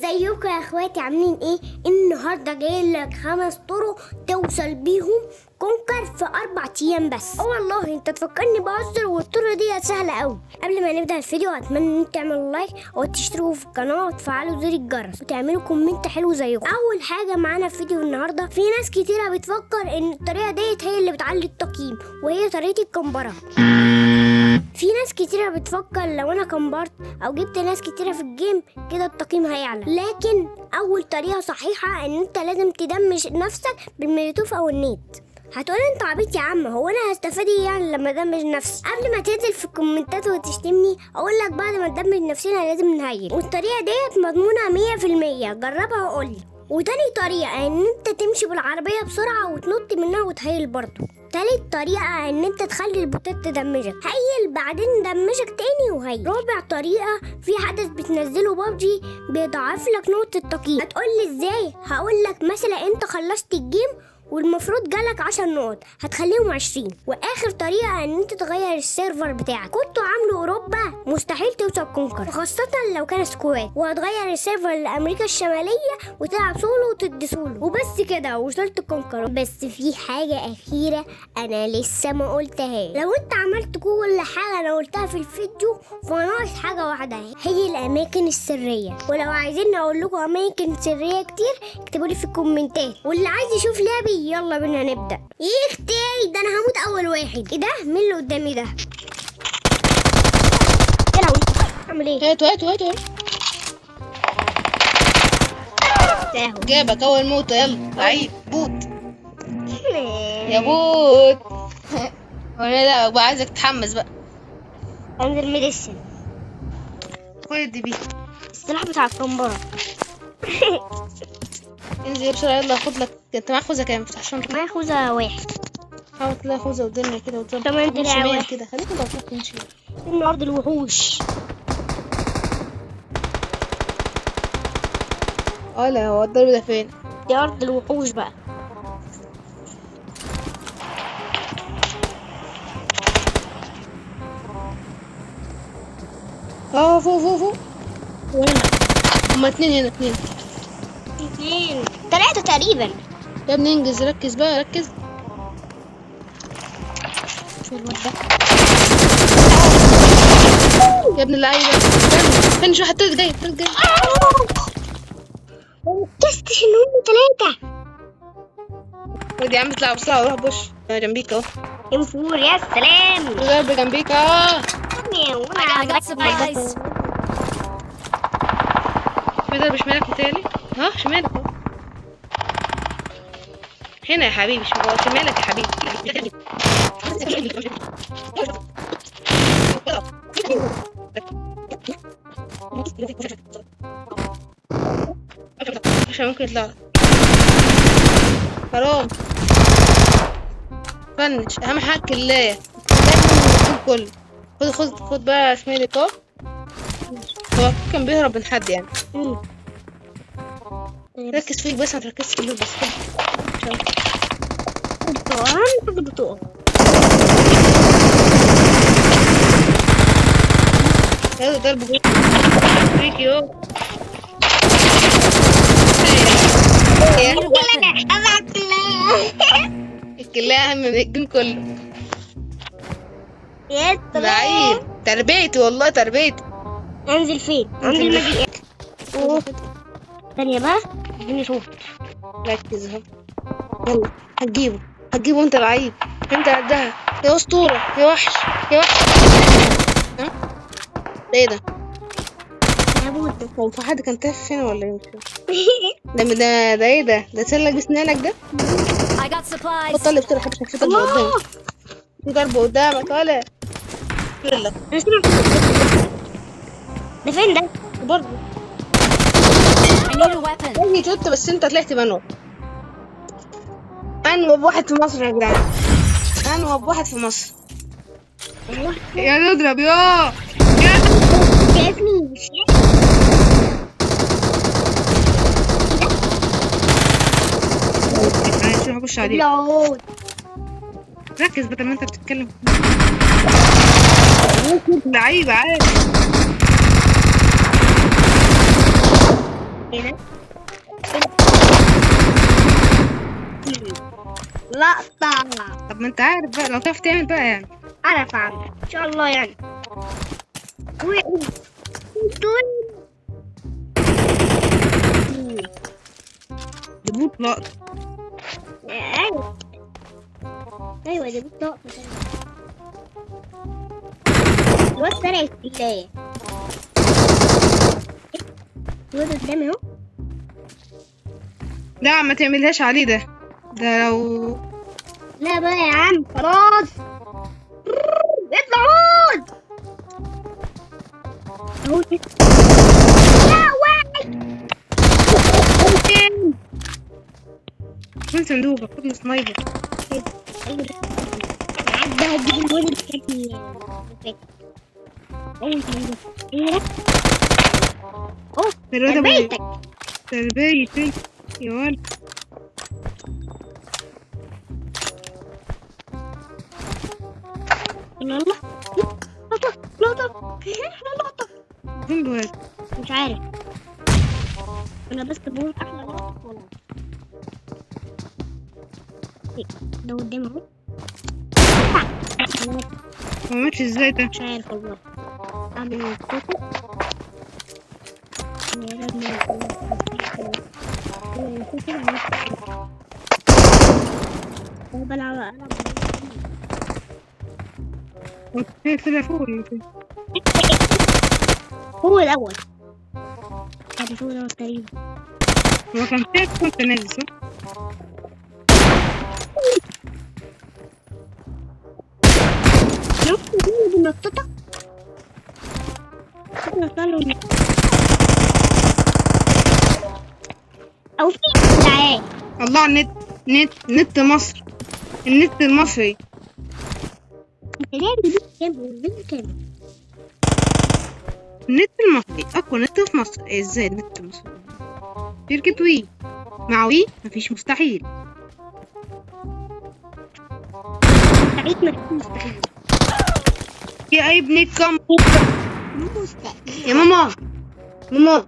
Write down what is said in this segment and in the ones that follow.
ازيكم يا اخواتي عاملين ايه؟ النهارده جاي لك 5 طرق توصل بيهم كونكر في 4 ايام بس. والله انت تفكرني بهزر، والطرق دي سهله قوي. قبل ما نبدا الفيديو اتمنى ان انتوا تعملوا لايك وتشتركوا في القناه وتفعلوا زر الجرس وتعملوا كومنت حلو زيكم. اول حاجه معانا في فيديو النهارده، في ناس كتيره بتفكر ان الطريقه ديت هي اللي بتعلي التقييم، وهي طريقه الكمبره. في ناس كتيرة بتفكر لو انا كمبرت او جبت ناس كتيرة في الجيم كده التقييم هيعلى، لكن اول طريقة صحيحة ان انت لازم تدمج نفسك بالمولوتوف او النت. هتقولي انت عبيط يا عم، هو انا هستفاد ايه يعني لما ادمج نفسي؟ قبل ما تنزل في الكومنتات وتشتمني اقول لك بعد ما ندمج نفسنا لازم نهيل، والطريقة ديت مضمونة 100%. جربها وقولي. وتاني طريقة ان انت تمشي بالعربية بسرعة وتنط منها وتهيل برضه. تالت طريقة ان انت تخلي البوتات تدمجك، هيل بعدين دمجك تاني وهيل. رابع طريقة، في حدث بتنزله بابجي بيضاعف لك نقطة التقييم. هتقولي ازاي؟ هقولك مثلا انت خلصت الجيم والمفروض جالك 10 نقط، هتخليهم 20. واخر طريقه ان انت تغير السيرفر بتاعك. كنتوا عاملوا اوروبا مستحيل توصل كونكر، خاصه لو كان سكواد، وهتغير السيرفر لامريكا الشماليه وتلعب سولو وتدي سولو، وبس كده وصلت كونكر. بس في حاجه اخيره انا لسه ما قلتهاش. لو انت عملت كل حاجه انا قلتها في الفيديو فناقص حاجه واحده، هي الاماكن السريه. ولو عايزين اقول لكم اماكن سريه كتير اكتبوا لي في الكومنتات، واللي عايز يشوف لعبي يلا بينا نبدأ. يا اختي ده انا هموت اول واحد. ايه ده؟ مين اللي قدامي ده؟ يا لهوي اعمل ايه؟ هاتوا جابك اول موت. يلا لعيب بوت يا بوت. ولا لا بقى عايزك تتحمس بقى. انزل ميديسن. خد دي بيه السلاح بتاع الكمبرة. انزل بسرعه يلا. خد لك. انت معاك خوذه كام؟ فتح شنطتك. معايا خوذة واحد. حاول تلاقي خوذه قدامنا كده وتظبط. كمان دراع واحد كده. خليك لو تروح تمشي من ارض الوحوش. لا هو الضرب ده فين؟ دي ارض الوحوش بقى. فوق وهنا. هما اتنين هنا. 2 3 تقريبا. يا ابني انجز. ركز بقى ركز. شو الواد ده يا ابن اللعيبه؟ فين شو حطيت جاي كستش ان هم 3. ودي يا عم اطلع بسرعه وروح بوش جنبيك اهو. ينفور يا سلام. ضرب جنبيك في ضرب شمالك متهيألي. شمالك اهو. هنا يا حبيبي. شمالك يا حبيبي. مش ممكن يطلع. حرام. فنش اهم حاجه كلايه كله. خد بقى شمالك اهو. هو كان بيهرب من حد يعني. ركز فيك بس، ما تركزش في اللوب بس. بطوقة يلا ضرب فيك يو. الكلاية اهم من الجيم كله. يا لعيب. تربيتي والله تربيتي. انزل فين؟ عند المجيء. ثانية بقى اديني شوف. ركز اهو. يلا هتجيبه انت لعيب. انت قدها يا اسطورة يا وحش. ايه ده؟ هو في حد كان تاف هنا ولا ايه؟ ده ايه ده؟ ده سلك بسنانك ده؟ بطل بسرعة. حبش في ضرب قدامك. في ضرب قدامك ولا؟ يلا. ده فين ده؟ برضه. اني شوت بس انت طلعت منو. انوب واحد في مصر يا جدعان. انوب واحد في مصر. يا نضرب يا ابني. شو هخش عليك. ركز بدل ما انت بتتكلم. لعيب عادي. ايه ده؟ لقطة. طب ما انت عارف بقى، لو تعرف تعمل بقى يعني. اعرف اعمل ان شاء الله يعني. دبوت لقطة. ايوه ايوه دي بتقطع. الواد سرق السلاية. الواد قدامي اهو. لا ما تعملهاش عليه ده لو. لا بقى يا عم خلاص. اطلع عود. اهو لا واحد. فين صندوق؟ خد سنايبر. عدى هجيب الولد التاني. اول صندوق. ايه اوه تربيتك. تربيتي يا ولد. الله لقطة فين بواد؟ مش عارف. انا بس بقول احلى لقطة والله. ده قدامي اهو. ما ماتش ازاي ده؟ مش عارف والله. اعمل كوكو. طلع فوق. هو الأول. كان هو الأول تقريبا. هو كان فيك كنت نازل صح؟ شفت مين بنططة؟ أو في دعاية. الله على نت مصر. النت المصري. النت المصري أقوى نت في مصر. ازاي النت المصري؟ شركة وي. مع وي مفيش مستحيل. مستحيل. يا ابني كم يا ماما. ماما استحمل.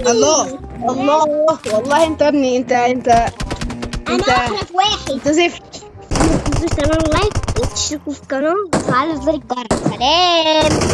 الله والله انت يا ابني انت انا احرف واحد. انت زفت. تنسوش تعملوا لايك وتشتركوا في القناة وتفعلوا زر الجرس. سلام.